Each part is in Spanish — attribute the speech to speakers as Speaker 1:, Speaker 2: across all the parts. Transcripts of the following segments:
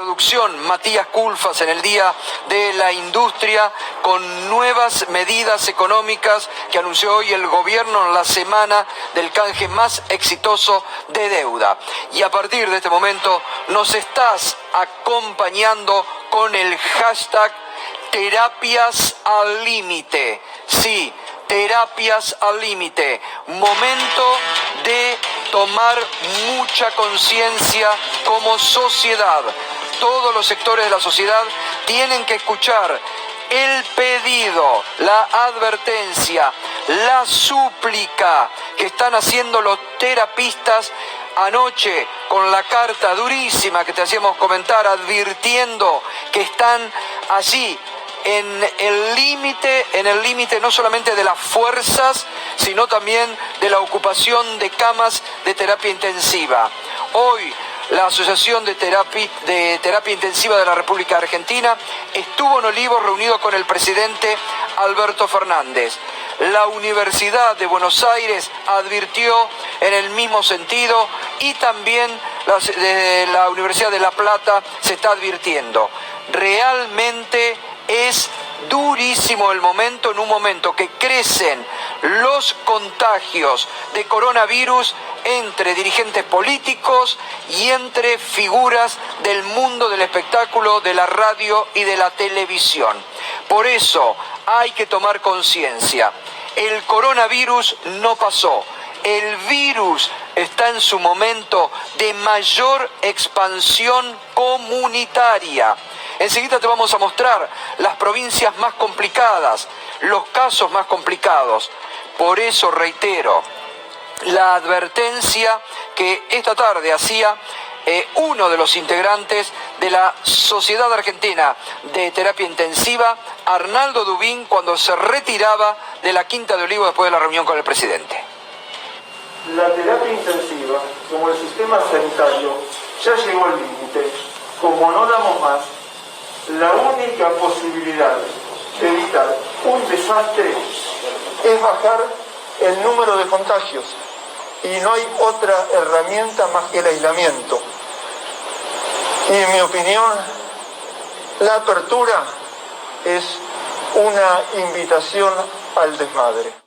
Speaker 1: Producción Matías Culfas en el Día de la Industria con nuevas medidas económicas que anunció hoy el gobierno en la semana del canje más exitoso de deuda. Y a partir de este momento nos estás acompañando con el hashtag Terapias al Límite. Sí, Terapias al Límite. Momento de tomar mucha conciencia como sociedad. Todos los sectores de la sociedad tienen que escuchar el pedido, la advertencia, la súplica que están haciendo los terapistas anoche con la carta durísima que te hacíamos comentar, advirtiendo que están allí en el límite no solamente de las fuerzas, sino también de la ocupación de camas de terapia intensiva. Hoy, la Asociación de Terapia Intensiva de la República Argentina estuvo en Olivos reunido con el presidente Alberto Fernández. La Universidad de Buenos Aires advirtió en el mismo sentido y también desde la Universidad de La Plata se está advirtiendo. Realmente es durísimo el momento, en un momento que crecen los contagios de coronavirus entre dirigentes políticos y entre figuras del mundo del espectáculo, de la radio y de la televisión. Por eso hay que tomar conciencia. El coronavirus no pasó. El virus está en su momento de mayor expansión comunitaria. Enseguida te vamos a mostrar las provincias más complicadas, los casos más complicados. Por eso reitero la advertencia que esta tarde hacía uno de los integrantes de la Sociedad Argentina de Terapia Intensiva, Arnaldo Dubín, cuando se retiraba de la Quinta de Olivos después de la reunión con el presidente.
Speaker 2: La terapia intensiva, como el sistema sanitario, ya llegó al límite. Como no damos más, la única posibilidad de evitar un desastre es bajar el número de contagios. Y no hay otra herramienta más que el aislamiento. Y en mi opinión, la apertura es una invitación al desmadre.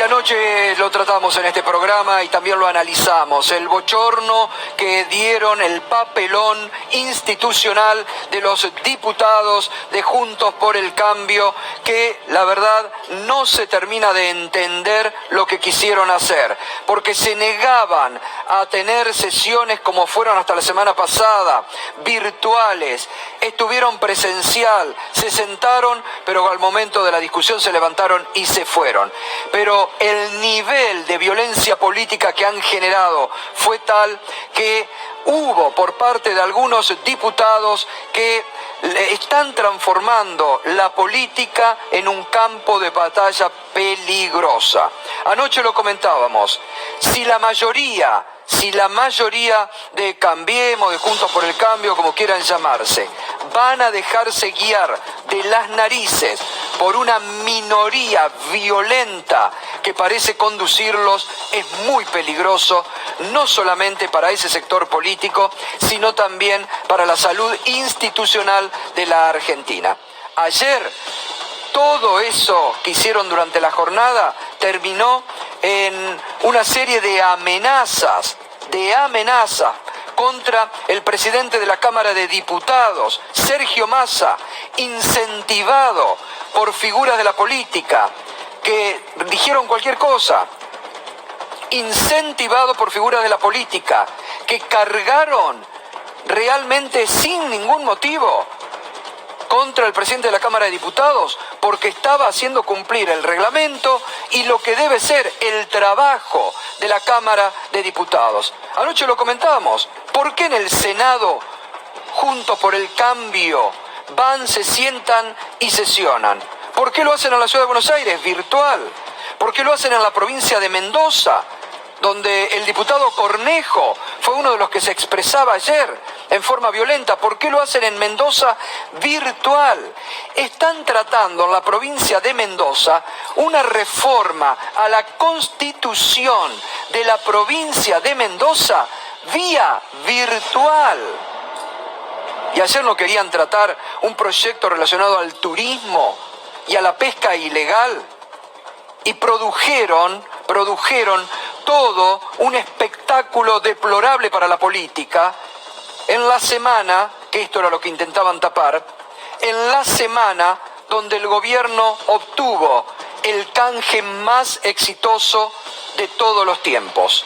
Speaker 1: Anoche lo tratamos en este programa y también lo analizamos, el bochorno que dieron, el papelón institucional de los diputados de Juntos por el Cambio, que la verdad no se termina de entender lo que quisieron hacer, porque se negaban a tener sesiones como fueron hasta la semana pasada, virtuales, estuvieron presencial, se sentaron, pero al momento de la discusión se levantaron y se fueron. Pero el nivel de violencia política que han generado fue tal que hubo por parte de algunos diputados que están transformando la política en un campo de batalla peligrosa. Anoche lo comentábamos, si la mayoría de Cambiemos, de Juntos por el Cambio, como quieran llamarse, van a dejarse guiar de las narices por una minoría violenta que parece conducirlos, es muy peligroso, no solamente para ese sector político, sino también para la salud institucional de la Argentina. Ayer, todo eso que hicieron durante la jornada terminó en una serie de amenazas contra el presidente de la Cámara de Diputados, Sergio Massa, incentivado por figuras de la política que dijeron cualquier cosa, incentivado por figuras de la política que cargaron realmente sin ningún motivo contra el presidente de la Cámara de Diputados porque estaba haciendo cumplir el reglamento y lo que debe ser el trabajo de la Cámara de Diputados. Anoche lo comentábamos, ¿por qué en el Senado, Juntos por el Cambio, van, se sientan y sesionan? ¿Por qué lo hacen en la Ciudad de Buenos Aires, virtual? ¿Por qué lo hacen en la provincia de Mendoza, donde el diputado Cornejo fue uno de los que se expresaba ayer en forma violenta? ¿Por qué lo hacen en Mendoza virtual? Están tratando en la provincia de Mendoza una reforma a la Constitución de la provincia de Mendoza vía virtual. Y ayer no querían tratar un proyecto relacionado al turismo y a la pesca ilegal. Y produjeron todo un espectáculo deplorable para la política en la semana, que esto era lo que intentaban tapar, en la semana donde el gobierno obtuvo el canje más exitoso de todos los tiempos.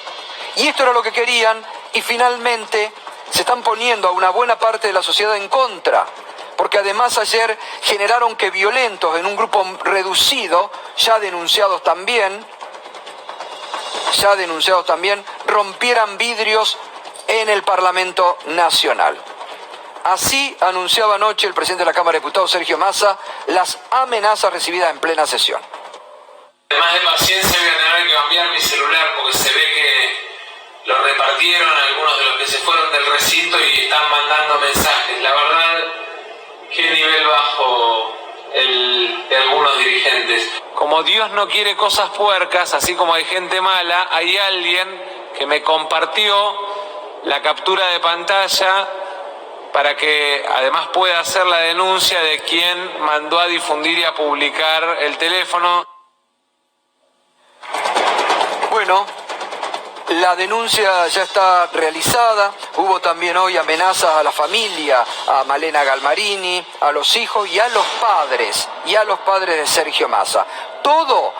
Speaker 1: Y esto era lo que querían y finalmente se están poniendo a una buena parte de la sociedad en contra, porque además ayer generaron que violentos en un grupo reducido, ya denunciados también, rompieran vidrios en el Parlamento Nacional. Así anunciaba anoche el presidente de la Cámara de Diputados, Sergio Massa, las amenazas recibidas en plena sesión.
Speaker 3: Además de paciencia voy a tener que cambiar mi celular porque se ve que lo repartieron algunos de los que se fueron del recinto y están mandando mensajes. La verdad, qué nivel bajo el de algunos dirigentes. Como Dios no quiere cosas puercas, así como hay gente mala, hay alguien que me compartió la captura de pantalla para que además pueda hacer la denuncia de quien mandó a difundir y a publicar el teléfono.
Speaker 1: Bueno, la denuncia ya está realizada. Hubo también hoy amenazas a la familia, a Malena Galmarini, a los hijos y a los padres de Sergio Massa. Todo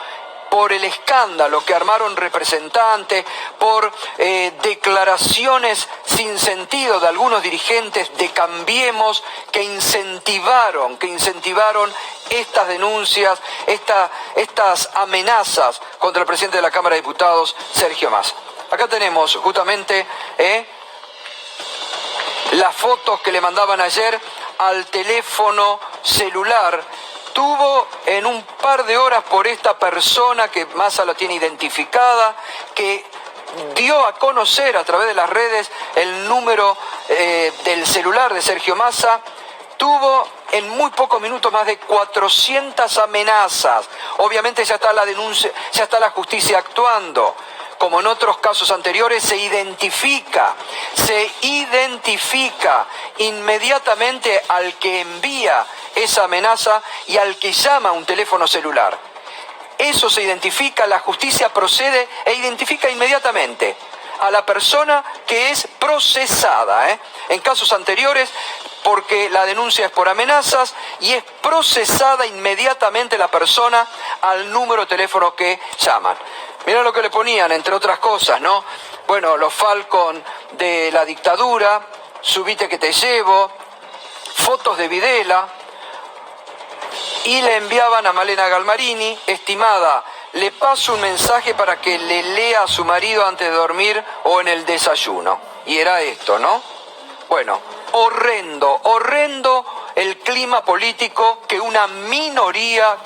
Speaker 1: por el escándalo que armaron representantes, por declaraciones sin sentido de algunos dirigentes de Cambiemos que incentivaron estas denuncias, estas amenazas contra el presidente de la Cámara de Diputados, Sergio Massa. Acá tenemos justamente las fotos que le mandaban ayer al teléfono celular. Tuvo en un par de horas por esta persona que Massa la tiene identificada, que dio a conocer a través de las redes el número del celular de Sergio Massa, tuvo en muy pocos minutos más de 400 amenazas. Obviamente ya está la denuncia, ya está la justicia actuando. Como en otros casos anteriores, se identifica inmediatamente al que envía esa amenaza y al que llama a un teléfono celular. Eso se identifica, la justicia procede e identifica inmediatamente a la persona que es procesada. En casos anteriores, porque la denuncia es por amenazas y es procesada inmediatamente la persona al número de teléfono que llaman. Mirá lo que le ponían, entre otras cosas, ¿no? Bueno, los Falcon de la dictadura, subite que te llevo, fotos de Videla, y le enviaban a Malena Galmarini, estimada, le paso un mensaje para que le lea a su marido antes de dormir o en el desayuno. Y era esto, ¿no? Bueno, horrendo el clima político que una minoría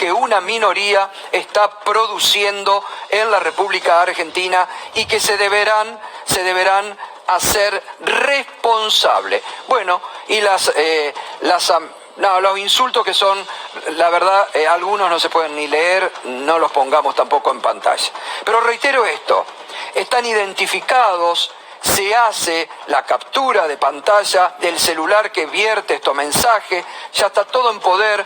Speaker 1: está produciendo en la República Argentina y que se deberán hacer responsables. Bueno, y los insultos que son, la verdad, algunos no se pueden ni leer, no los pongamos tampoco en pantalla. Pero reitero esto, están identificados, se hace la captura de pantalla del celular que vierte estos mensajes, ya está todo en poder.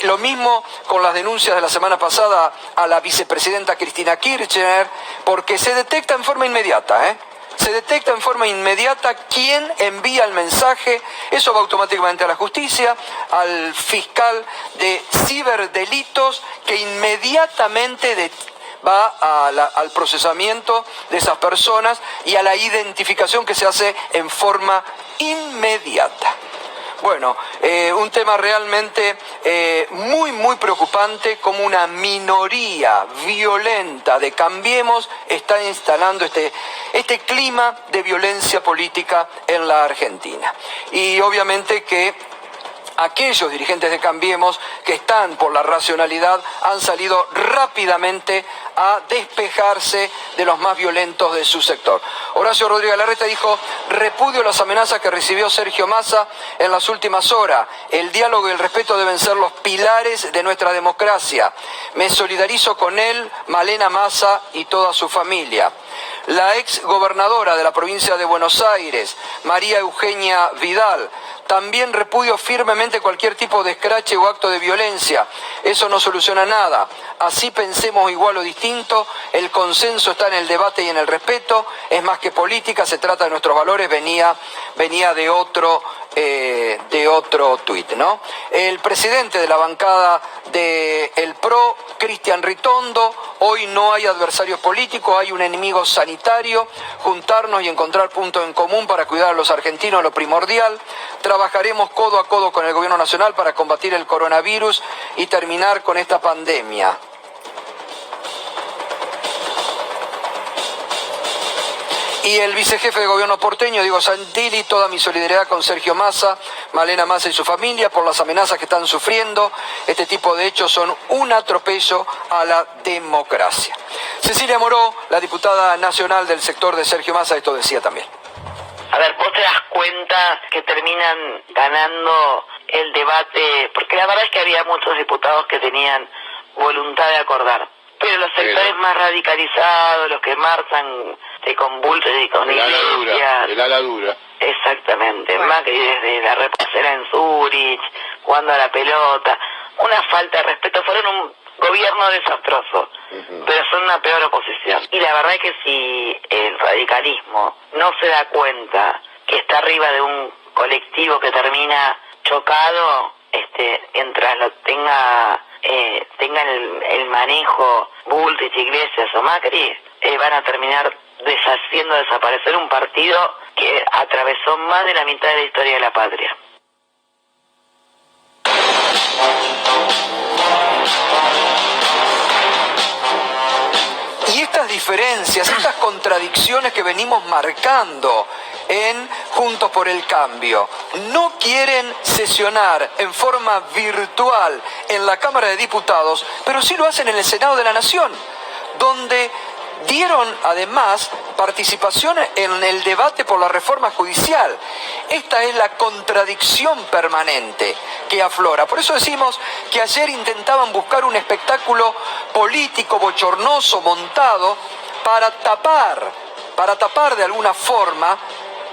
Speaker 1: Lo mismo con las denuncias de la semana pasada a la vicepresidenta Cristina Kirchner, porque se detecta en forma inmediata, Se detecta en forma inmediata quién envía el mensaje, eso va automáticamente a la justicia, al fiscal de ciberdelitos, que inmediatamente va al procesamiento de esas personas y a la identificación que se hace en forma inmediata. Bueno, un tema realmente muy preocupante, como una minoría violenta de Cambiemos está instalando este clima de violencia política en la Argentina. Y obviamente que aquellos dirigentes de Cambiemos que están por la racionalidad han salido rápidamente a despejarse de los más violentos de su sector. Horacio Rodríguez Larreta dijo: repudio las amenazas que recibió Sergio Massa en las últimas horas. El diálogo y el respeto deben ser los pilares de nuestra democracia. Me solidarizo con él, Malena Massa y toda su familia. La ex gobernadora de la provincia de Buenos Aires, María Eugenia Vidal, también repudio firmemente cualquier tipo de escrache o acto de violencia. Eso no soluciona nada. Así pensemos igual o distinto, el consenso está en el debate y en el respeto. Es más que política, se trata de nuestros valores. Venía de otro tuit, ¿no? El presidente de la bancada del PRO, Cristian Ritondo: hoy no hay adversario político, hay un enemigo sanitario. Juntarnos y encontrar puntos en común para cuidar a los argentinos es lo primordial. Trabajaremos codo a codo con el gobierno nacional para combatir el coronavirus y terminar con esta pandemia. Y el vicejefe de gobierno porteño, Diego Santilli: toda mi solidaridad con Sergio Massa, Malena Massa y su familia por las amenazas que están sufriendo. Este tipo de hechos son un atropello a la democracia. Cecilia Moró, la diputada nacional del sector de Sergio Massa, esto decía también.
Speaker 4: A ver, vos te das cuenta que terminan ganando el debate, porque la verdad es que había muchos diputados que tenían voluntad de acordar, pero los sectores más radicalizados, los que marchan con bultos y con iglesias,
Speaker 5: el ala dura.
Speaker 4: Exactamente, Macri desde la repasera en Zurich, jugando a la pelota, una falta de respeto. Fueron un gobierno desastroso, pero son una peor oposición. Y la verdad es que si el radicalismo no se da cuenta que está arriba de un colectivo que termina chocado, mientras lo tengan el manejo Bullrich, Iglesias o Macri, van a terminar haciendo desaparecer un partido que atravesó más de la mitad de la historia de la patria.
Speaker 1: Y estas diferencias, estas contradicciones que venimos marcando en Juntos por el Cambio, no quieren sesionar en forma virtual en la Cámara de Diputados, pero sí lo hacen en el Senado de la Nación, donde dieron además participación en el debate por la reforma judicial. Esta es la contradicción permanente que aflora. Por eso decimos que ayer intentaban buscar un espectáculo político bochornoso montado para tapar de alguna forma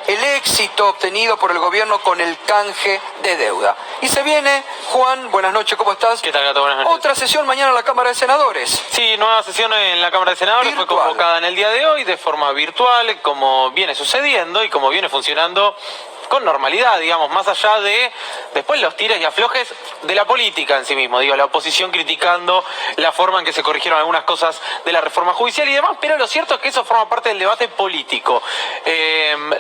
Speaker 1: el éxito obtenido por el gobierno con el canje de deuda. Y se viene, Juan, buenas noches, ¿cómo estás?
Speaker 6: ¿Qué tal, Gato? Buenas noches.
Speaker 1: Otra sesión mañana en la Cámara de Senadores.
Speaker 6: Sí, nueva sesión en la Cámara de Senadores, virtual. Fue convocada en el día de hoy de forma virtual, como viene sucediendo y como viene funcionando con normalidad, digamos, más allá de después los tires y aflojes de la política en sí mismo, digo, la oposición criticando la forma en que se corrigieron algunas cosas de la reforma judicial y demás, pero lo cierto es que eso forma parte del debate político.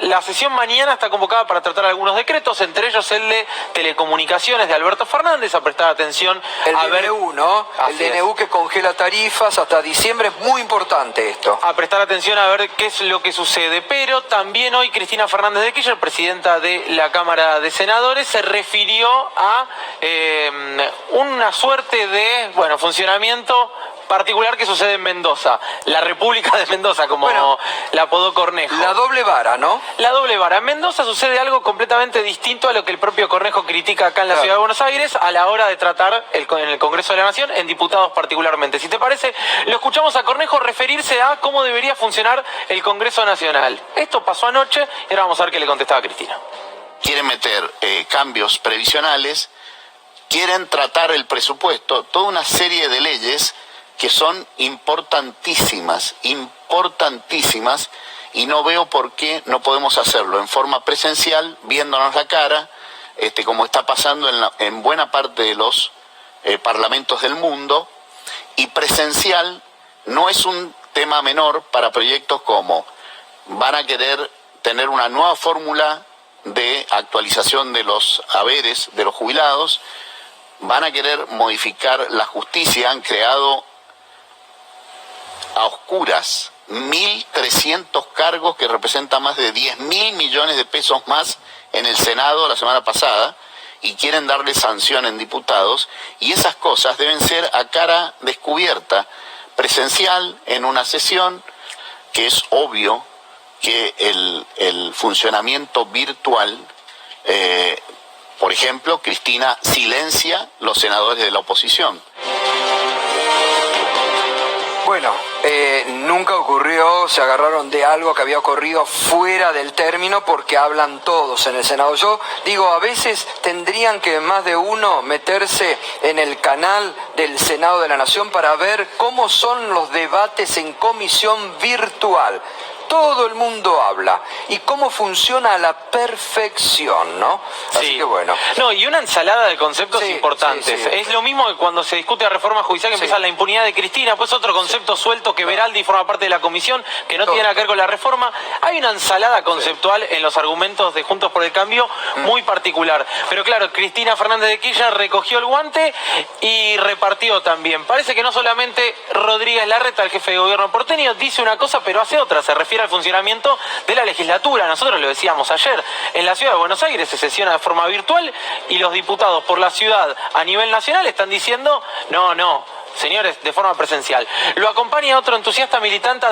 Speaker 6: La sesión mañana está convocada para tratar algunos decretos, entre ellos el de telecomunicaciones de Alberto Fernández, a prestar atención
Speaker 1: a ver... DNU, ¿no? El DNU que congela tarifas hasta diciembre, es muy importante esto.
Speaker 6: A prestar atención a ver qué es lo que sucede, pero también hoy Cristina Fernández de Kirchner, presidenta de la Cámara de Senadores, se refirió a una suerte de funcionamiento particular que sucede en Mendoza, la República de Mendoza, como la apodó Cornejo.
Speaker 1: La doble vara, ¿no?
Speaker 6: La doble vara. En Mendoza sucede algo completamente distinto a lo que el propio Cornejo critica acá en la ciudad de Buenos Aires a la hora de tratar en el Congreso de la Nación, en diputados particularmente. Si te parece, lo escuchamos a Cornejo referirse a cómo debería funcionar el Congreso Nacional. Esto pasó anoche y ahora vamos a ver qué le contestaba Cristina.
Speaker 5: Quieren meter cambios previsionales, quieren tratar el presupuesto, toda una serie de leyes que son importantísimas, y no veo por qué no podemos hacerlo en forma presencial, viéndonos la cara, como está pasando en buena parte de los parlamentos del mundo, y presencial no es un tema menor para proyectos como van a querer tener una nueva fórmula de actualización de los haberes de los jubilados, van a querer modificar la justicia, han creado a oscuras 1.300 cargos que representan más de 10.000 millones de pesos más en el Senado la semana pasada, y quieren darle sanción en diputados, y esas cosas deben ser a cara descubierta, presencial, en una sesión, que es obvio que el funcionamiento virtual, por ejemplo, Cristina silencia los senadores de la oposición.
Speaker 1: Bueno, nunca ocurrió, se agarraron de algo que había ocurrido fuera del término porque hablan todos en el Senado. Yo digo, a veces tendrían que más de uno meterse en el canal del Senado de la Nación para ver cómo son los debates en comisión virtual. Todo el mundo habla y cómo funciona a la perfección, ¿no? Así
Speaker 6: Sí.
Speaker 1: que bueno.
Speaker 6: No, y una ensalada de conceptos
Speaker 1: Sí,
Speaker 6: importantes.
Speaker 1: sí, sí.
Speaker 6: Es lo mismo que cuando se discute la reforma judicial, que empieza la impunidad de Cristina, pues otro concepto suelto que Veraldi forma parte de la comisión, que no tiene nada que ver con la reforma. Hay una ensalada conceptual en los argumentos de Juntos por el Cambio muy particular. Pero claro, Cristina Fernández de Kirchner recogió el guante y repartió también. Parece que no solamente Rodríguez Larreta, el jefe de gobierno porteño, dice una cosa pero hace otra, se refiere al funcionamiento de la legislatura. Nosotros lo decíamos ayer, en la ciudad de Buenos Aires se sesiona de forma virtual y los diputados por la ciudad a nivel nacional están diciendo no, señores, de forma presencial. Lo acompaña otro entusiasta militante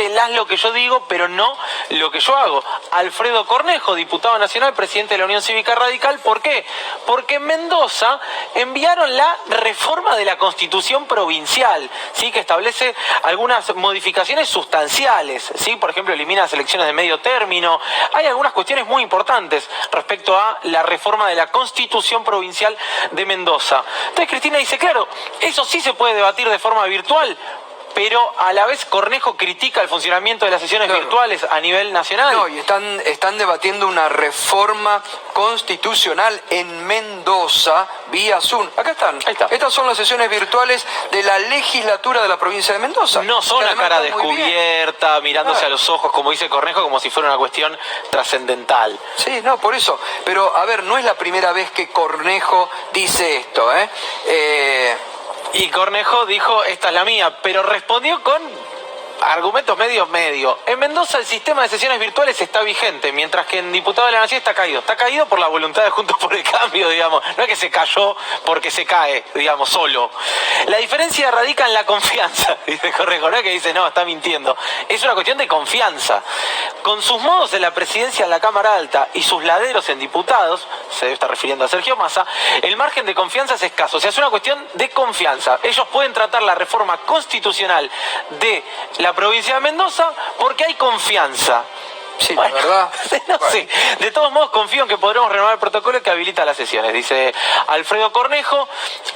Speaker 6: del haz lo que yo digo, pero no lo que yo hago. Alfredo Cornejo, diputado nacional, presidente de la Unión Cívica Radical. ¿Por qué? Porque en Mendoza enviaron la reforma de la Constitución provincial, ¿sí? Que establece algunas modificaciones sustanciales, ¿sí? Por ejemplo, elimina las elecciones de medio término. Hay algunas cuestiones muy importantes respecto a la reforma de la Constitución provincial de Mendoza. Entonces Cristina dice, claro, eso sí se puede debatir de forma virtual, pero a la vez Cornejo critica el funcionamiento de las sesiones virtuales a nivel nacional.
Speaker 1: No, y están debatiendo una reforma constitucional en Mendoza vía Zoom. Acá están.
Speaker 6: Ahí está.
Speaker 1: Estas son las sesiones virtuales de la legislatura de la provincia de Mendoza.
Speaker 6: No son
Speaker 1: Que
Speaker 6: a
Speaker 1: además
Speaker 6: cara
Speaker 1: están muy bien.
Speaker 6: descubierta, mirándose a los ojos, como dice Cornejo, como si fuera una cuestión trascendental.
Speaker 1: Sí, no, por eso. Pero, a ver, no es la primera vez que Cornejo dice esto, ¿eh?
Speaker 6: Y Cornejo dijo, esta es la mía, pero respondió con argumentos medio. En Mendoza el sistema de sesiones virtuales está vigente, mientras que en Diputado de la Nación está caído. Está caído por la voluntad de Juntos por el Cambio, digamos. No es que se cayó porque se cae, digamos, solo. La diferencia radica en la confianza, dice Cornejo. No es que dice, no, está mintiendo. Es una cuestión de confianza. Con sus modos en la presidencia en la Cámara Alta y sus laderos en diputados, se debe estar refiriendo a Sergio Massa, el margen de confianza es escaso. O sea, es una cuestión de confianza. Ellos pueden tratar la reforma constitucional de la provincia de Mendoza porque hay confianza.
Speaker 1: Sí,
Speaker 6: Bueno,
Speaker 1: la verdad.
Speaker 6: no
Speaker 1: Bueno.
Speaker 6: sé. De todos modos, confío en que podremos renovar el protocolo que habilita las sesiones, dice Alfredo Cornejo.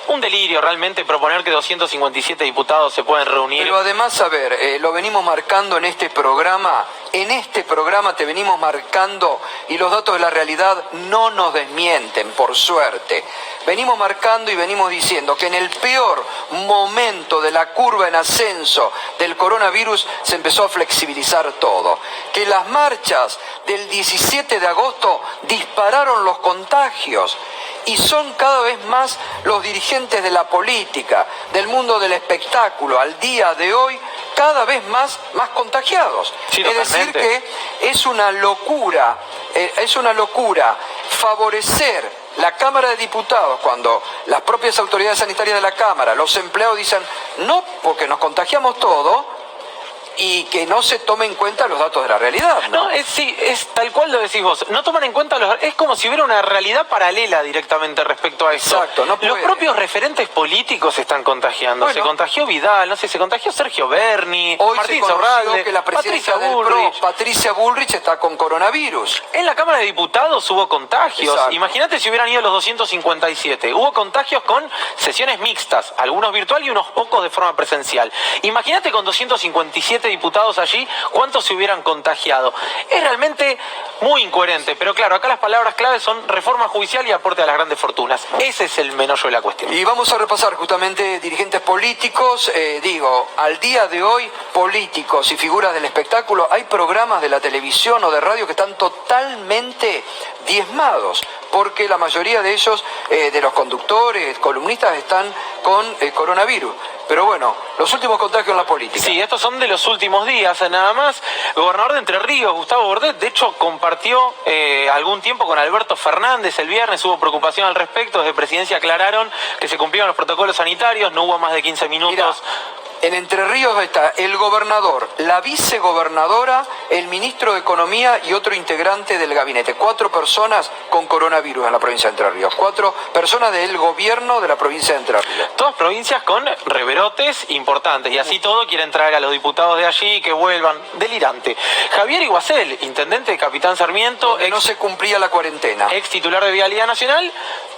Speaker 6: Un delirio realmente proponer que 257 diputados se pueden reunir.
Speaker 1: Pero además, a ver, lo venimos marcando en este programa. En este programa te venimos marcando y los datos de la realidad no nos desmienten, por suerte. Venimos marcando y venimos diciendo que en el peor momento de la curva en ascenso del coronavirus se empezó a flexibilizar todo. Que las marchas del 17 de agosto dispararon los contagios. Y son cada vez más los dirigentes de la política, del mundo del espectáculo, al día de hoy, cada vez más contagiados.
Speaker 6: Sí,
Speaker 1: es decir
Speaker 6: totalmente.
Speaker 1: que es una locura favorecer la Cámara de Diputados cuando las propias autoridades sanitarias de la Cámara, los empleados dicen, no, porque nos contagiamos todo, y que no se tomen en cuenta los datos de la realidad, ¿no?
Speaker 6: No, es tal cual lo decís vos. No toman en cuenta es como si hubiera una realidad paralela directamente respecto a eso.
Speaker 1: Exacto, no puede.
Speaker 6: Los propios referentes políticos se están contagiando.
Speaker 1: Bueno.
Speaker 6: Se contagió Vidal, no sé, se contagió Sergio Berni,
Speaker 1: Hoy
Speaker 6: Martín
Speaker 1: se conoció
Speaker 6: Zorralde,
Speaker 1: que la presidencia
Speaker 6: Patricia
Speaker 1: del PRO,
Speaker 6: Bullrich.
Speaker 1: Patricia Bullrich, está con coronavirus.
Speaker 6: En la Cámara de Diputados hubo contagios.
Speaker 1: Exacto.
Speaker 6: Imagínate si hubieran ido los 257. Hubo contagios con sesiones mixtas, algunos virtual y unos pocos de forma presencial. Imagínate con 257 diputados allí, cuántos se hubieran contagiado. Es realmente muy incoherente, pero claro, acá las palabras claves son reforma judicial y aporte a las grandes fortunas. Ese es el meollo de la cuestión.
Speaker 1: Y vamos a repasar justamente dirigentes políticos, al día de hoy, políticos y figuras del espectáculo, hay programas de la televisión o de radio que están totalmente diezmados. porque la mayoría de ellos, de los conductores, columnistas, están con coronavirus. Pero bueno, los últimos contagios en la política.
Speaker 6: Sí, estos son de los últimos días, nada más. El gobernador de Entre Ríos, Gustavo Bordet, de hecho compartió algún tiempo con Alberto Fernández el viernes, hubo preocupación al respecto, desde Presidencia aclararon que se cumplieron los protocolos sanitarios, no hubo más de 15 minutos.
Speaker 1: Mirá, en Entre Ríos está el gobernador, la vicegobernadora, el ministro de Economía y otro integrante del gabinete. 4 personas con coronavirus en la provincia de Entre Ríos. 4 personas del gobierno de la provincia de Entre Ríos.
Speaker 6: Todas provincias con reverotes importantes, y así todo quieren traer a los diputados de allí que vuelvan. Delirante. Javier Iguacel, intendente de Capitán Sarmiento,
Speaker 1: No se cumplía la cuarentena.
Speaker 6: ex titular de Vialidad Nacional,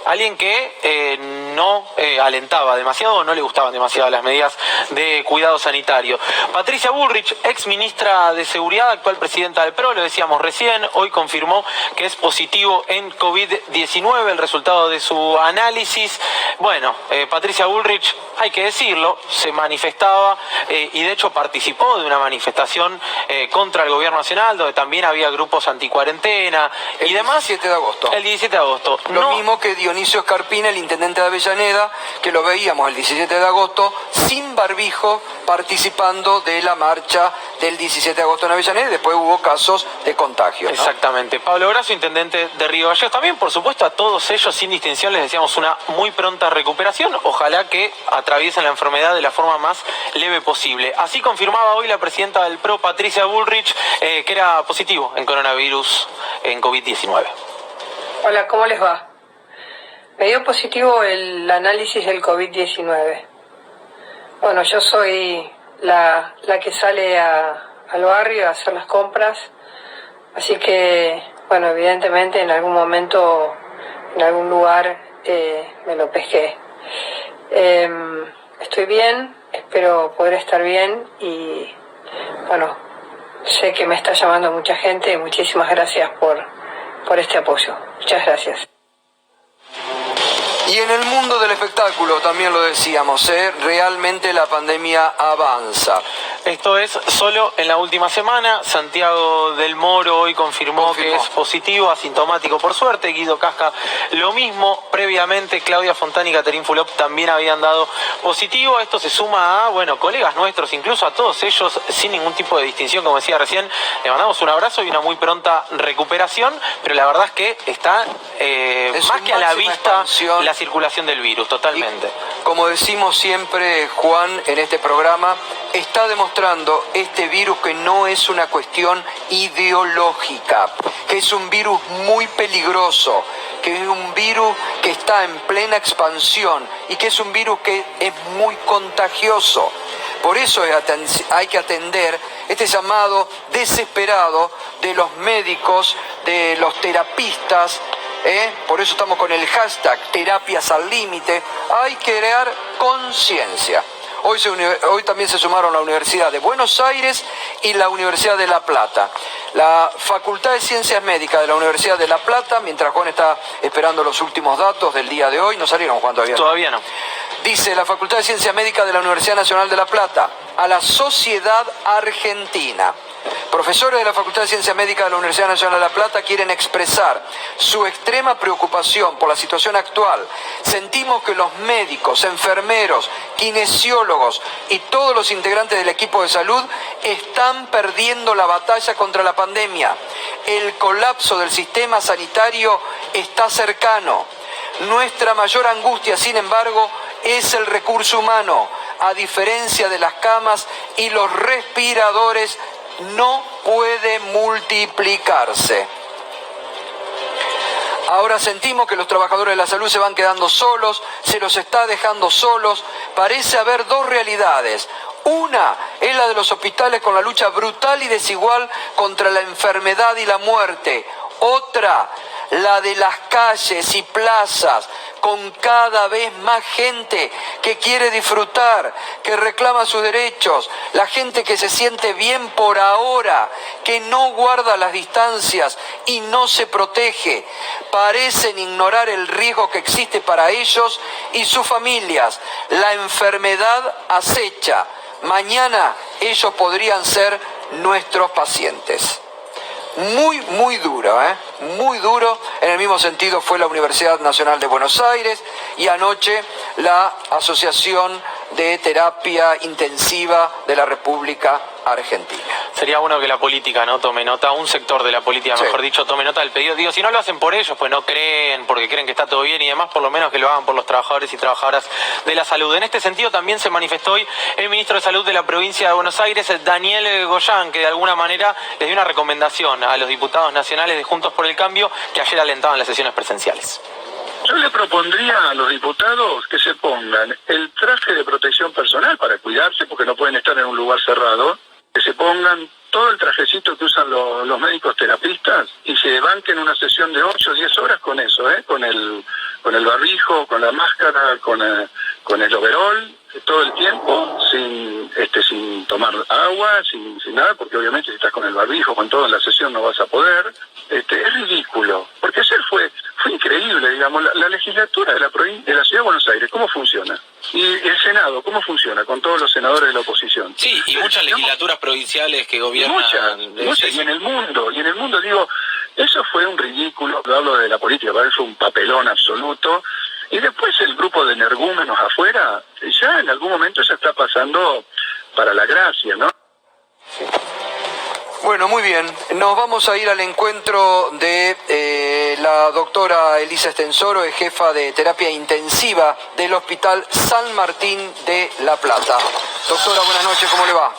Speaker 6: alguien que no alentaba demasiado o no le gustaban demasiado las medidas de cuidado sanitario. Patricia Bullrich, ex ministra de Seguridad, actual presidenta del PRO, lo decíamos recién, hoy confirmó que es positivo en COVID-19, el resultado de su análisis. Bueno, Patricia Bullrich, hay que decirlo, se manifestaba y de hecho participó de una manifestación contra el gobierno nacional, donde también había grupos anticuarentena y demás.
Speaker 1: El 17 de agosto.
Speaker 6: El 17 de agosto.
Speaker 1: Lo mismo que Dionisio Escarpina, el intendente de Avellaneda, que lo veíamos el 17 de agosto sin barbijo participando de la marcha del 17 de agosto en Avellaneda, y después hubo casos de contagio, ¿no?
Speaker 6: Exactamente. Pablo Grasso, intendente de Río Gallegos. También, por supuesto, a todos ellos, sin distinción, les deseamos una muy pronta recuperación. Ojalá que atraviesen la enfermedad de la forma más leve posible. Así confirmaba hoy la presidenta del PRO, Patricia Bullrich, que era positivo en coronavirus, en COVID-19.
Speaker 7: Hola, ¿cómo les va? Me dio positivo el análisis del COVID-19. Bueno, yo soy la que sale al barrio a hacer las compras, así que, bueno, evidentemente en algún momento, en algún lugar, me lo pesqué. Estoy bien, espero poder estar bien y, bueno, sé que me está llamando mucha gente y muchísimas gracias por este apoyo. Muchas gracias.
Speaker 1: Y en el mundo del espectáculo, también lo decíamos, realmente la pandemia avanza.
Speaker 6: Esto es solo en la última semana. Santiago del Moro hoy confirmó que es positivo, asintomático por suerte. Guido Casca lo mismo. Previamente Claudia Fontana y Caterín Fulop también habían dado positivo. Esto se suma a, bueno, colegas nuestros, incluso a todos ellos sin ningún tipo de distinción, como decía recién. Le mandamos un abrazo y una muy pronta recuperación, pero la verdad es que está más que a la vista la circulación del virus, totalmente.
Speaker 1: Y, como decimos siempre, Juan, en este programa, está demostrando este virus que no es una cuestión ideológica, que es un virus muy peligroso, que es un virus que está en plena expansión y que es un virus que es muy contagioso. Por eso hay que atender este llamado desesperado de los médicos, de los terapistas. Por eso estamos con el hashtag terapias al límite. Hay que crear conciencia. Hoy también se sumaron la Universidad de Buenos Aires y la Universidad de La Plata. La Facultad de Ciencias Médicas de la Universidad de La Plata, mientras Juan está esperando los últimos datos del día de hoy, ¿no salieron, Juan, todavía?
Speaker 6: Todavía no.
Speaker 1: Dice la Facultad de Ciencias Médicas de la Universidad Nacional de La Plata, a la Sociedad Argentina. Profesores de la Facultad de Ciencias Médicas de la Universidad Nacional de La Plata quieren expresar su extrema preocupación por la situación actual. Sentimos que los médicos, enfermeros, kinesiólogos y todos los integrantes del equipo de salud están perdiendo la batalla contra la pandemia. El colapso del sistema sanitario está cercano. Nuestra mayor angustia, sin embargo, es el recurso humano. A diferencia de las camas y los respiradores, no puede multiplicarse. Ahora sentimos que los trabajadores de la salud se van quedando solos, se los está dejando solos. Parece haber dos realidades. Una es la de los hospitales con la lucha brutal y desigual contra la enfermedad y la muerte. Otra, la de las calles y plazas, con cada vez más gente que quiere disfrutar, que reclama sus derechos, la gente que se siente bien por ahora, que no guarda las distancias y no se protege. Parecen ignorar el riesgo que existe para ellos y sus familias. La enfermedad acecha. Mañana ellos podrían ser nuestros pacientes. muy duro, muy duro. En el mismo sentido fue la Universidad Nacional de Buenos Aires y anoche la Asociación de Terapia Intensiva de la República Argentina.
Speaker 6: Sería bueno que la política no tome nota, un sector de la política, mejor dicho, tome nota del pedido. Digo, si no lo hacen por ellos, pues no creen, porque creen que está todo bien y demás, por lo menos que lo hagan por los trabajadores y trabajadoras de la salud. En este sentido también se manifestó hoy el ministro de Salud de la provincia de Buenos Aires, Daniel Goyán, que de alguna manera les dio una recomendación a los diputados nacionales de Juntos por el Cambio que ayer alentaban las sesiones presenciales.
Speaker 8: Yo le propondría a los diputados que se pongan el traje de protección personal para cuidarse, porque no pueden estar en un lugar cerrado, que se pongan todo el trajecito que usan los médicos terapistas y se banquen una sesión de 8 o 10 horas con eso, con el barbijo, con la máscara, con el overol, todo el tiempo, sin tomar agua, sin nada, porque obviamente si estás con el barbijo, con todo en la sesión no vas a poder. Es ridículo, porque ayer fue increíble, digamos, la legislatura de la Ciudad de Buenos Aires, ¿cómo funciona? Y el Senado, ¿cómo funciona? Con todos los senadores de la oposición.
Speaker 6: Sí, y muchas legislaturas provinciales que gobiernan.
Speaker 8: Muchas, y en el mundo, digo, eso fue un ridículo, hablo de la política, parece un papelón absoluto. Y después el grupo de energúmenos afuera, ya en algún momento ya está pasando para la gracia, ¿no?
Speaker 1: Bueno, muy bien. Nos vamos a ir al encuentro de la doctora Elisa Estensoro, es jefa de terapia intensiva del Hospital San Martín de La Plata. Doctora, buenas noches, ¿cómo le va?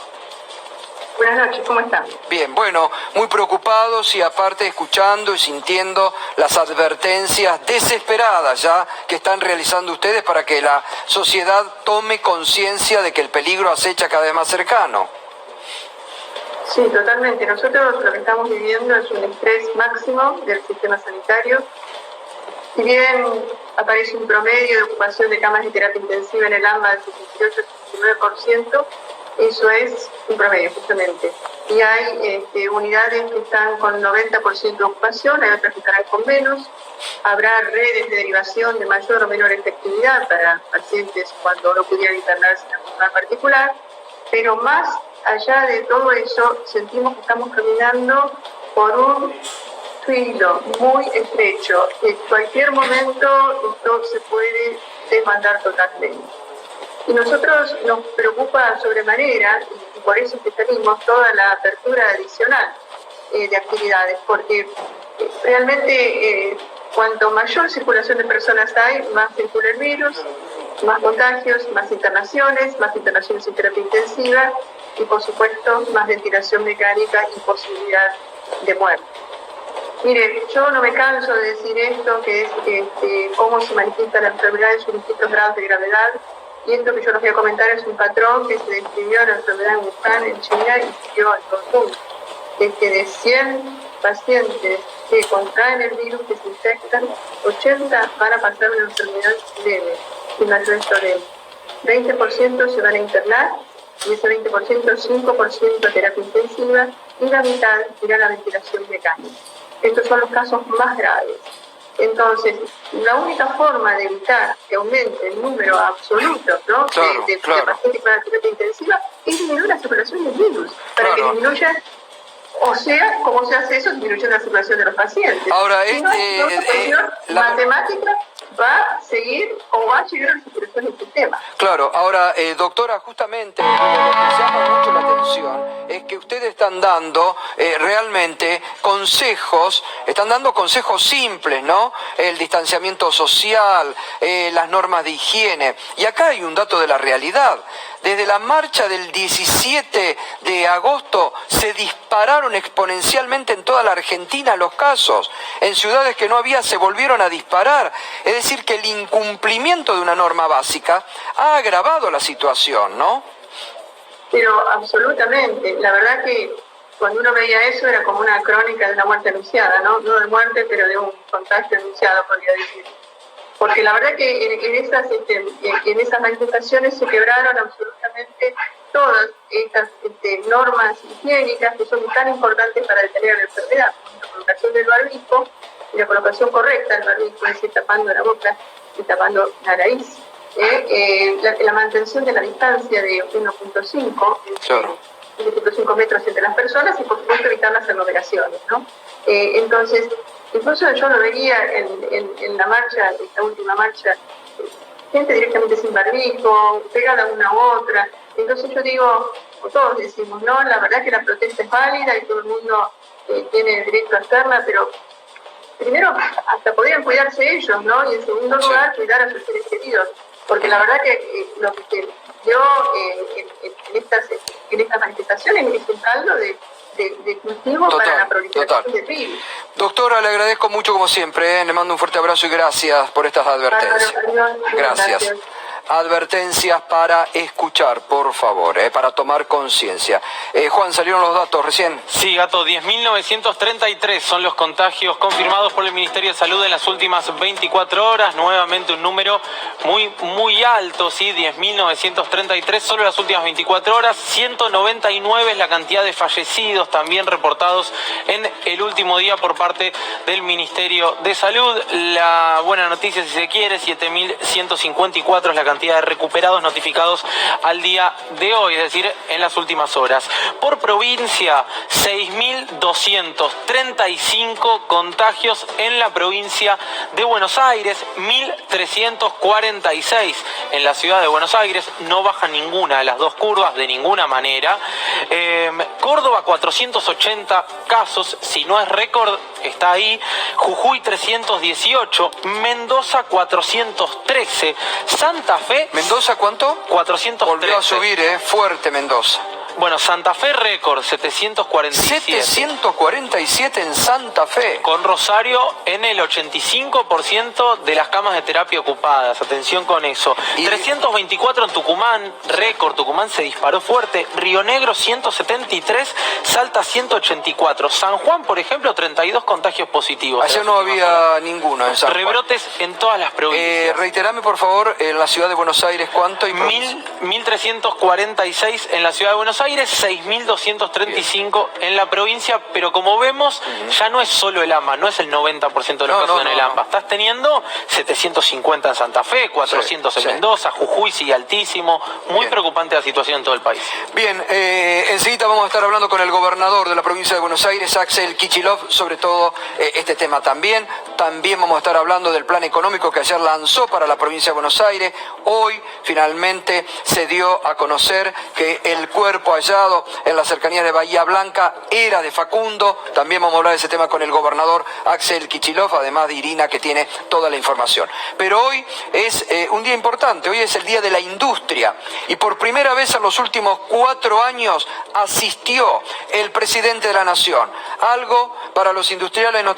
Speaker 7: Buenas noches, ¿cómo está?
Speaker 1: Bien, bueno, muy preocupados y aparte escuchando y sintiendo las advertencias desesperadas ya que están realizando ustedes para que la sociedad tome conciencia de que el peligro acecha cada vez más cercano.
Speaker 7: Sí, totalmente. Nosotros lo que estamos viviendo es un estrés máximo del sistema sanitario. Si bien aparece un promedio de ocupación de camas de terapia intensiva en el AMBA del 68-69%, eso es un promedio justamente. Y hay unidades que están con 90% de ocupación, hay otras que estarán con menos. Habrá redes de derivación de mayor o menor efectividad para pacientes cuando no pudieran internarse en un lugar particular, pero más allá de todo eso, sentimos que estamos caminando por un filo muy estrecho. En cualquier momento esto se puede desbandar totalmente. Y nosotros nos preocupa sobremanera, y por eso es que tenemos toda la apertura adicional de actividades, porque realmente cuanto mayor circulación de personas hay, más circula el virus, más contagios, más internaciones en terapia intensiva y por supuesto más ventilación mecánica y posibilidad de muerte. Mire, yo no me canso de decir esto, que es cómo se manifiesta la enfermedad en sus distintos grados de gravedad, y esto que yo les voy a comentar es un patrón que se describió en la enfermedad en Wuhan, en China, y siguió en todo el mundo. Es que de 100 pacientes que contraen el virus, que se infectan, 80 van a pasar una enfermedad leve, sin mayor problema. 20% se van a internar, y ese 20%, 5% terapia intensiva, y la mitad irá a la ventilación mecánica. Estos son los casos más graves. Entonces, la única forma de evitar que aumente el número absoluto, ¿no? de pacientes con la terapia intensiva es disminuir la circulación del virus, para que disminuya. O sea, ¿cómo se hace eso? Disminuyendo la circulación de los pacientes.
Speaker 1: Ahora,
Speaker 7: la matemática va a seguir o va a llegar a la circulación del sistema.
Speaker 1: Claro, ahora, doctora, justamente lo que llama mucho la atención es que ustedes están dando realmente consejos, simples, ¿no? El distanciamiento social, las normas de higiene. Y acá hay un dato de la realidad. Desde la marcha del 17 de agosto se dispararon exponencialmente en toda la Argentina los casos. En ciudades que no había se volvieron a disparar. Es decir, que el incumplimiento de una norma básica ha agravado la situación, ¿no?
Speaker 7: Pero absolutamente. La verdad que cuando uno veía eso era como una crónica de una muerte anunciada, ¿no? No de muerte, pero de un contagio anunciado, podría decir. Porque la verdad que en esas manifestaciones se quebraron absolutamente todas estas normas higiénicas que son tan importantes para detener la enfermedad, como la colocación del barbijo y la colocación correcta del barbijo, es decir, tapando la boca y tapando la nariz. La mantención de la distancia de 1.5
Speaker 1: Claro.
Speaker 9: 1.5 metros entre las personas y por supuesto evitar las aglomeraciones, ¿no? Entonces, incluso yo lo veía en la marcha, esta última marcha, gente directamente sin barbijo, pegada una u otra. Entonces yo digo, o todos decimos, no, la verdad que la protesta es válida y todo el mundo tiene derecho a hacerla, pero primero hasta podrían cuidarse ellos, ¿no? Y en segundo lugar, cuidar a sus seres queridos. Porque la verdad que lo que se dio en estas manifestaciones es un caldo de cultivo para la proliferación de virus.
Speaker 1: Doctora, le agradezco mucho como siempre, le mando un fuerte abrazo y gracias por estas advertencias. Gracias. Advertencias para escuchar, por favor, para tomar conciencia. Juan, salieron los datos recién.
Speaker 6: Sí, Gato, 10.933 son los contagios confirmados por el Ministerio de Salud en las últimas 24 horas. Nuevamente un número muy alto, sí, 10.933 solo en las últimas 24 horas. 199 es la cantidad de fallecidos también reportados en el último día por parte del Ministerio de Salud. La buena noticia, si se quiere, 7.154 es la cantidad de recuperados notificados al día de hoy, es decir, en las últimas horas. Por provincia, 6.235 contagios en la provincia de Buenos Aires, 1.346 en la ciudad de Buenos Aires, no baja ninguna de las dos curvas de ninguna manera. Córdoba, 480 casos, si no es récord, está ahí. Jujuy, 318, Mendoza, 413, Santa Fe.
Speaker 1: ¿Mendoza cuánto?
Speaker 6: 413.
Speaker 1: Volvió a subir, fuerte Mendoza.
Speaker 6: Bueno, Santa Fe récord, 747.
Speaker 1: 747 en Santa Fe.
Speaker 6: Con Rosario en el 85% de las camas de terapia ocupadas. Atención con eso. 324 en Tucumán, récord. Tucumán se disparó fuerte. Río Negro, 173. Salta, 184. San Juan, por ejemplo, 32 contagios positivos.
Speaker 1: Ayer no había ninguno en San Juan.
Speaker 6: Rebrotes en todas las provincias.
Speaker 1: Reiterame, por favor, en la ciudad de Buenos Aires, ¿cuánto?
Speaker 6: 1.346 en la ciudad de Buenos Aires. 6.235 en la provincia, pero como vemos, ya no es solo el AMBA, no es el 90% de los casos en el AMBA. Estás teniendo 750 en Santa Fe, 400 en Mendoza, Jujuy sigue altísimo. Muy preocupante la situación en todo el país.
Speaker 1: Bien, enseguida vamos a estar hablando con el gobernador de la provincia de Buenos Aires, Axel Kicillof, sobre todo este tema también. También vamos a estar hablando del plan económico que ayer lanzó para la provincia de Buenos Aires. Hoy finalmente se dio a conocer que el cuerpo hallado en las cercanías de Bahía Blanca era de Facundo. También vamos a hablar de ese tema con el gobernador Axel Kicillof, además de Irina, que tiene toda la información. Pero hoy es un día importante, hoy es el Día de la Industria, y por primera vez en los últimos 4 años asistió el presidente de la Nación. Algo para los industriales no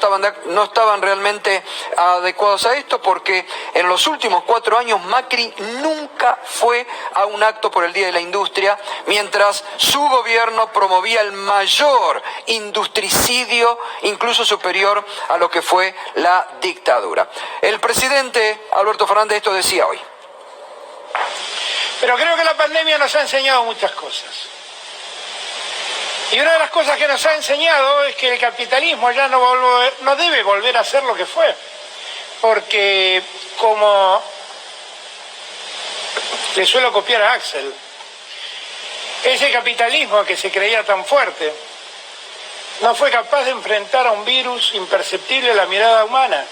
Speaker 1: estaban realmente adecuados a esto, porque en los últimos 4 años Macri nunca fue a un acto por el Día de la Industria, mientras su gobierno promovía el mayor industricidio, incluso superior a lo que fue la dictadura. El presidente Alberto Fernández esto decía hoy.
Speaker 10: Pero creo que la pandemia nos ha enseñado muchas cosas. Y una de las cosas que nos ha enseñado es que el capitalismo ya no debe volver a ser lo que fue. Porque, como le suelo copiar a Axel, ese capitalismo que se creía tan fuerte no fue capaz de enfrentar a un virus imperceptible a la mirada humana.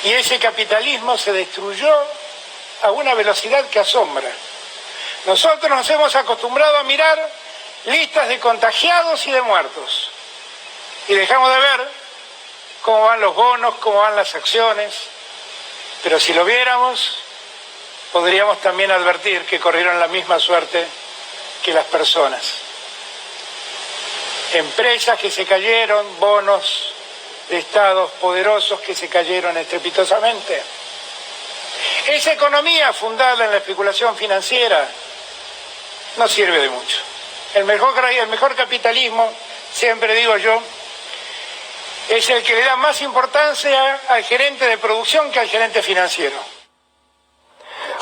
Speaker 10: Y ese capitalismo se destruyó a una velocidad que asombra. Nosotros nos hemos acostumbrado a mirar listas de contagiados y de muertos. Y dejamos de ver cómo van los bonos, cómo van las acciones. Pero si lo viéramos, podríamos también advertir que corrieron la misma suerte que las personas. Empresas que se cayeron, bonos de estados poderosos que se cayeron estrepitosamente. Esa economía fundada en la especulación financiera no sirve de mucho. El mejor capitalismo, siempre digo yo, es el que le da más importancia al gerente de producción que al gerente financiero.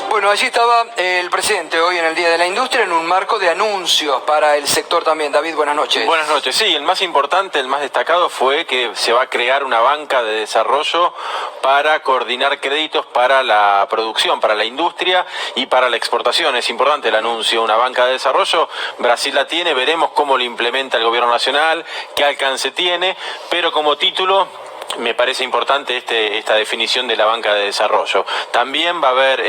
Speaker 1: Bueno, Bueno, allí estaba el presidente hoy en el Día de la Industria en un marco de anuncios para el sector también. David, buenas noches.
Speaker 6: Buenas noches. Sí, el más importante, el más destacado fue que se va a crear una banca de desarrollo para coordinar créditos para la producción, para la industria y para la exportación. Es importante el anuncio, una banca de desarrollo. Brasil la tiene, veremos cómo lo implementa el gobierno nacional, qué alcance tiene, pero como título me parece importante esta definición de la banca de desarrollo. También va a haber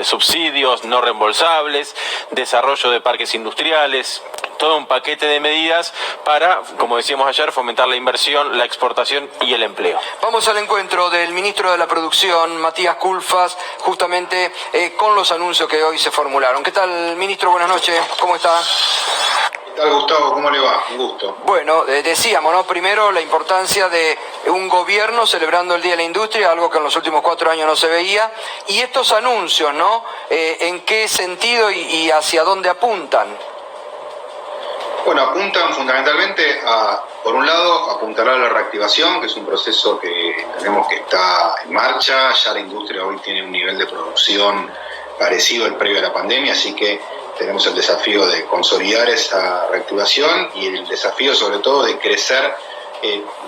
Speaker 6: subsidios no reembolsables, desarrollo de parques industriales, todo un paquete de medidas para, como decíamos ayer, fomentar la inversión, la exportación y el empleo.
Speaker 1: Vamos al encuentro del ministro de la Producción, Matías Culfas, justamente con los anuncios que hoy se formularon. ¿Qué tal, ministro? Buenas noches. ¿Cómo está?
Speaker 11: ¿Qué tal, Gustavo? ¿Cómo le va? Un gusto.
Speaker 1: Bueno, decíamos, ¿no? Primero, la importancia de un gobierno celebrando el Día de la Industria, algo que en los últimos 4 años no se veía, y estos anuncios, ¿no? ¿En qué sentido y hacia dónde apuntan?
Speaker 11: Bueno, apuntan fundamentalmente por un lado, apuntar a la reactivación, que es un proceso que entendemos que está en marcha. Ya la industria hoy tiene un nivel de producción parecido al previo a la pandemia, así que tenemos el desafío de consolidar esa reactivación y el desafío sobre todo de crecer,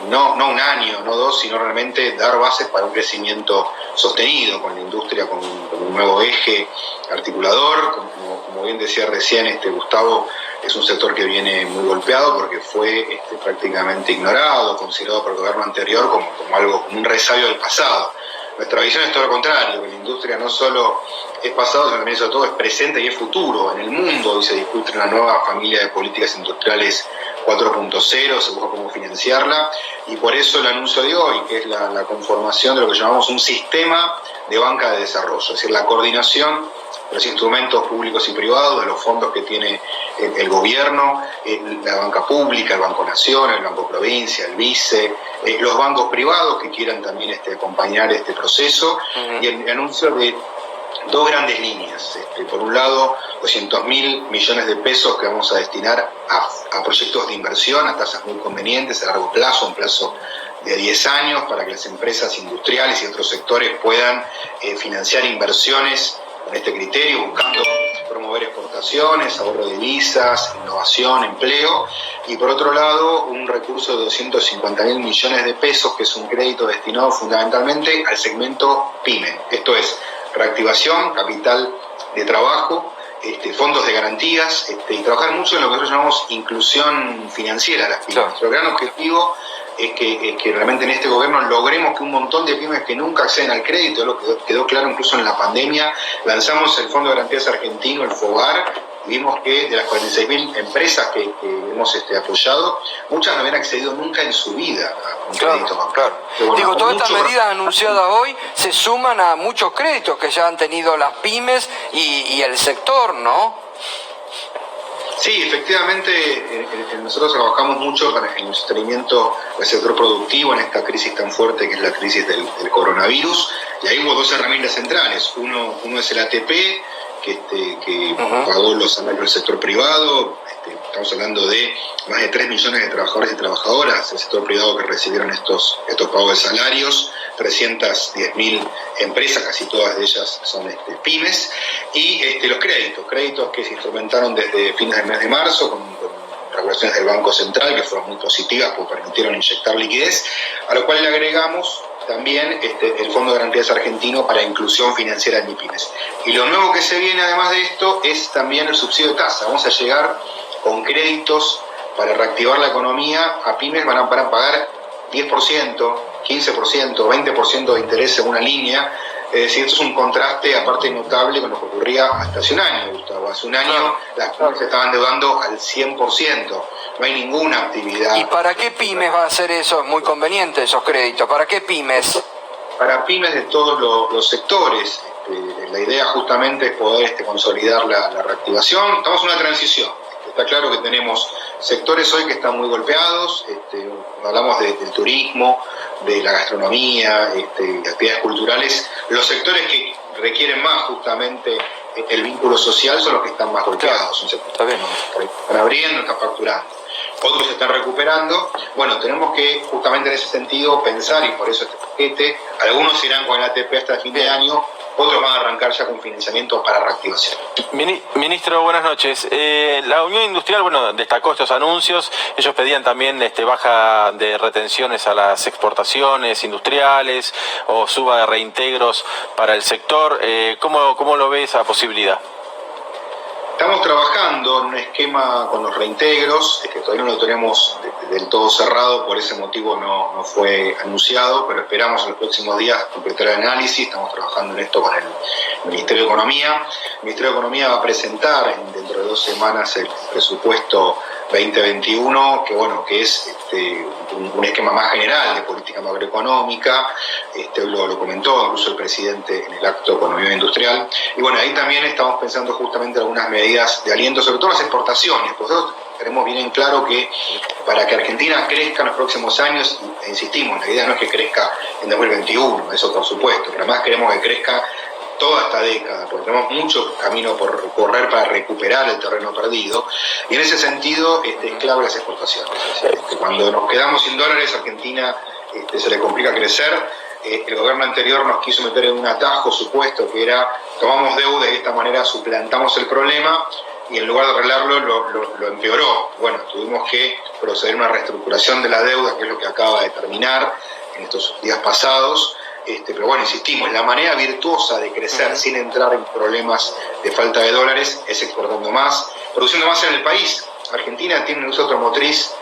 Speaker 11: no un año, no 2, sino realmente dar bases para un crecimiento sostenido con la industria, con un nuevo eje articulador. Como bien decía recién Gustavo, es un sector que viene muy golpeado porque fue prácticamente ignorado, considerado por el gobierno anterior como un resabio del pasado. Nuestra visión es todo lo contrario, que la industria no solo es pasado, sino también sobre todo es presente y es futuro. En el mundo hoy se discute una nueva familia de políticas industriales 4.0, se busca cómo financiarla, y por eso el anuncio de hoy, que es la conformación de lo que llamamos un sistema de banca de desarrollo, es decir, la coordinación de los instrumentos públicos y privados, de los fondos que tiene el gobierno, la banca pública, el Banco Nación, el Banco Provincia, el Vice, los bancos privados que quieran también acompañar este proceso, y el anuncio de 2 grandes líneas. Por un lado, 200.000 millones de pesos que vamos a destinar a proyectos de inversión a tasas muy convenientes, a largo plazo, un plazo de 10 años, para que las empresas industriales y otros sectores puedan financiar inversiones con este criterio, buscando promover exportaciones, ahorro de divisas, innovación, empleo. Y por otro lado, un recurso de 250.000 millones de pesos, que es un crédito destinado fundamentalmente al segmento PYME. Esto es reactivación, capital de trabajo, fondos de garantías, y trabajar mucho en lo que nosotros llamamos inclusión financiera de las pymes. Nuestro gran objetivo es que realmente en este gobierno logremos que un montón de pymes que nunca acceden al crédito, lo que quedó claro incluso en la pandemia, lanzamos el Fondo de Garantías Argentino, el FOGAR, y vimos que de las 46.000 empresas que hemos apoyado, muchas no habían accedido nunca en su vida a un crédito bancario.
Speaker 1: Claro.
Speaker 11: Bueno,
Speaker 1: digo, todas estas medidas anunciadas hoy se suman a muchos créditos que ya han tenido las pymes y el sector, ¿no?
Speaker 11: Sí, efectivamente, nosotros trabajamos mucho para el sostenimiento del sector productivo en esta crisis tan fuerte que es la crisis del coronavirus, y ahí hubo 2 herramientas centrales. Uno es el ATP, que pagó los salarios del sector privado. Estamos hablando de más de 3 millones de trabajadores y trabajadoras del sector privado que recibieron estos pagos de salarios, 310.000 empresas, casi todas de ellas son pymes, y los créditos que se instrumentaron desde fines del mes de marzo con regulaciones del Banco Central que fueron muy positivas porque permitieron inyectar liquidez, a lo cual le agregamos también el Fondo de Garantías Argentino para inclusión financiera en MIPYMES. Y lo nuevo que se viene además de esto es también el subsidio de tasa. Vamos a llegar con créditos para reactivar la economía a pymes, van a pagar 10%, 15%, 20% de interés en una línea. Es decir, esto es un contraste aparte notable con lo que ocurría hasta hace un año, Gustavo. Hace un año las pymes se estaban endeudando al 100%, no hay ninguna actividad.
Speaker 1: ¿Y para qué pymes va a ser eso? Es muy conveniente esos créditos. ¿Para qué pymes?
Speaker 11: Para pymes de todos los sectores. La idea justamente es poder consolidar la reactivación. Estamos en una transición. Está claro que tenemos sectores hoy que están muy golpeados, hablamos del turismo, de la gastronomía, de actividades culturales. Los sectores que requieren más justamente el vínculo social son los que están más golpeados. Son sectores que están abriendo, están facturando. Otros se están recuperando. Bueno, tenemos que justamente en ese sentido pensar, y por eso este paquete, algunos irán con el ATP hasta el fin de año, otros van a arrancar ya con financiamiento para reactivación.
Speaker 6: Ministro, buenas noches. La Unión Industrial, destacó estos anuncios. Ellos pedían también baja de retenciones a las exportaciones industriales o suba de reintegros para el sector. ¿Cómo lo ve esa posibilidad?
Speaker 11: Estamos trabajando en un esquema con los reintegros, que todavía no lo tenemos del todo cerrado, por ese motivo no fue anunciado, pero esperamos en los próximos días completar el análisis. Estamos trabajando en esto con el Ministerio de Economía. El Ministerio de Economía va a presentar dentro de 2 semanas el presupuesto 2021, que es un esquema más general de política macroeconómica. Lo comentó incluso el presidente en el acto con la Unión Industrial. Y ahí también estamos pensando justamente algunas medidas de aliento, sobre todo las exportaciones. Nosotros tenemos bien en claro que para que Argentina crezca en los próximos años, insistimos, la idea no es que crezca en 2021, eso por supuesto, pero además queremos que crezca toda esta década, porque tenemos mucho camino por recorrer para recuperar el terreno perdido, y en ese sentido es clave las exportaciones. Cuando nos quedamos sin dólares, Argentina se le complica crecer. El gobierno anterior nos quiso meter en un atajo supuesto que era tomamos deuda y de esta manera suplantamos el problema, y en lugar de arreglarlo lo empeoró. Tuvimos que proceder a una reestructuración de la deuda, que es lo que acaba de terminar en estos días pasados. Pero insistimos, la manera virtuosa de crecer sin entrar en problemas de falta de dólares es exportando más, produciendo más en el país. Argentina tiene una industria automotriz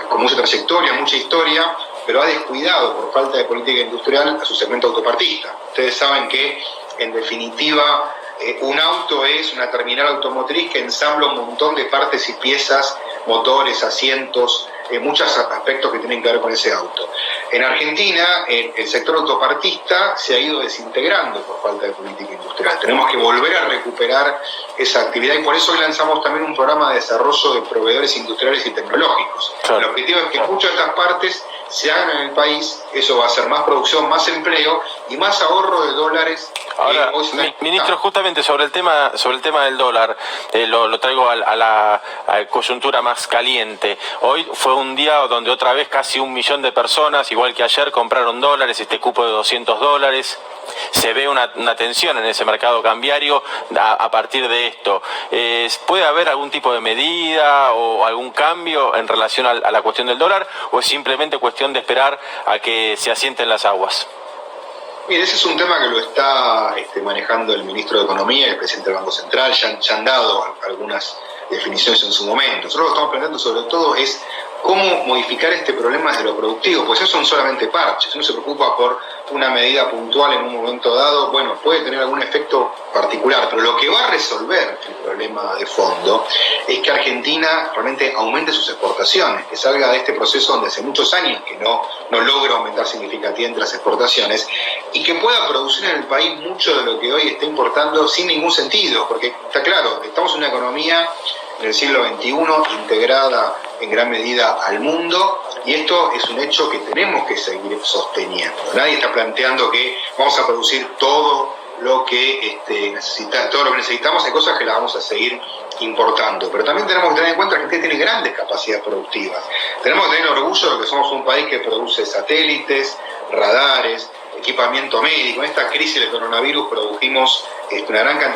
Speaker 11: con mucha trayectoria, mucha historia, pero ha descuidado por falta de política industrial a su segmento autopartista. Ustedes saben que, en definitiva, un auto es una terminal automotriz que ensambla un montón de partes y piezas, motores, asientos, muchos aspectos que tienen que ver con ese auto. En Argentina, el sector autopartista se ha ido desintegrando por falta de política industrial. Tenemos que volver a recuperar esa actividad, y por eso hoy lanzamos también un programa de desarrollo de proveedores industriales y tecnológicos. Claro. El objetivo es que muchas de estas partes se hagan en el país. Eso va a ser más producción, más empleo y más ahorro de dólares.
Speaker 6: Ahora, ministro, justamente sobre el tema del dólar, lo traigo a la coyuntura más caliente. Hoy fue un día donde otra vez casi 1 millón de personas, igual que ayer, compraron dólares, cupo de $200. Se ve una tensión en ese mercado cambiario a partir de esto. ¿Puede haber algún tipo de medida o algún cambio en relación a la cuestión del dólar, o es simplemente cuestión de esperar a que se asienten las aguas?
Speaker 11: Mire, ese es un tema que lo está manejando el ministro de Economía y el presidente del Banco Central. Ya han dado algunas definiciones en su momento. Nosotros lo que estamos planteando sobre todo es cómo modificar este problema desde lo productivo, pues eso son solamente parches. Uno se preocupa por una medida puntual en un momento dado, puede tener algún efecto particular, pero lo que va a resolver el problema de fondo es que Argentina realmente aumente sus exportaciones, que salga de este proceso donde hace muchos años que no logra aumentar significativamente las exportaciones, y que pueda producir en el país mucho de lo que hoy está importando sin ningún sentido, porque está claro, estamos en una economía en el siglo XXI integrada en gran medida al mundo, y esto es un hecho que tenemos que seguir sosteniendo. Nadie está planteando que vamos a producir todo lo que necesitamos. Hay cosas que las vamos a seguir importando, pero también tenemos que tener en cuenta que Argentina tiene grandes capacidades productivas. Tenemos que tener orgullo de que somos un país que produce satélites, radares, equipamiento médico. En esta crisis del coronavirus produjimos una gran cantidad